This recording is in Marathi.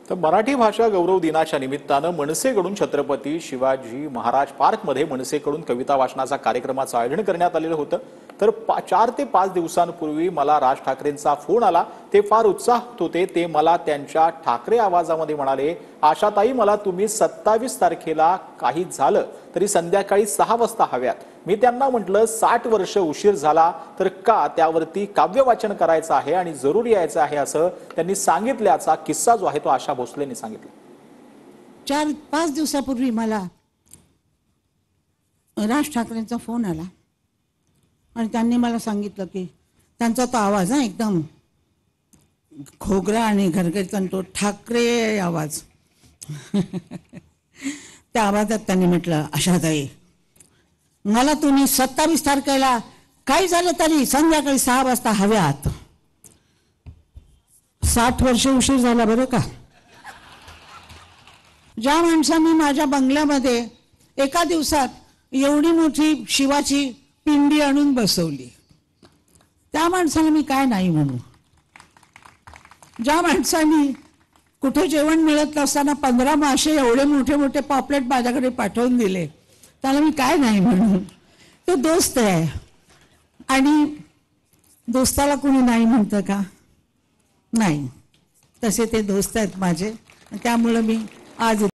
तर मराठी भाषा गौरव दिनाच्या निमित्तानं मनसेकडून छत्रपती शिवाजी महाराज पार्कमध्ये मनसेकडून कविता वाचनाचा कार्यक्रमाचं आयोजन करण्यात आलेलं होतं। तर 4 ते 5 दिवसांपूर्वी मला राज ठाकरेंचा फोन आला। ते फार उत्साहित होते। ते मला त्यांच्या ठाकरे आवाजामध्ये म्हणाले, आशाताई मला तुम्ही 27 तारखेला काही झालं तरी संध्याकाळी 6 वाजता हव्यात। मी त्यांना म्हटलं 60 वर्ष उशीर झाला तर का त्यावरती काव्य वाचन करायचं आहे आणि जरूर यायचं आहे असं त्यांनी सांगितल्याचा किस्सा जो आहे तो आशा भोसलेंनी सांगितला। 4-5 दिवसापूर्वी मला राज ठाकरेंचा फोन आला आणि त्यांनी मला सांगितलं की त्यांचा तो आवाज एकदम खोगरा आणि घरगरीत तो ठाकरे आवाज त्या आवाजात त्यांनी म्हटलं, आशाताई मला तुम्ही 27 तारखेला काही झालं तरी संध्याकाळी 6 वाजता हव्यात। 60 वर्ष उशीर झाला बरं का। ज्या माणसांनी माझ्या बंगल्यामध्ये एका दिवसात एवढी मोठी शिवाची पिंडी आणून बसवली त्या माणसाला मी काय नाही म्हणू। ज्या माणसांनी कुठे जेवण मिळत नसताना 15 मासे एवढे मोठे मोठे पॉपलेट माझ्याकडे पाठवून दिले त्याला मी काय नाही म्हणू। तो दोस्त आहे आणि दोस्ताला कोणी नाही म्हणतं का? नाही, तसे ते दोस्त आहेत माझे। त्यामुळे मी आज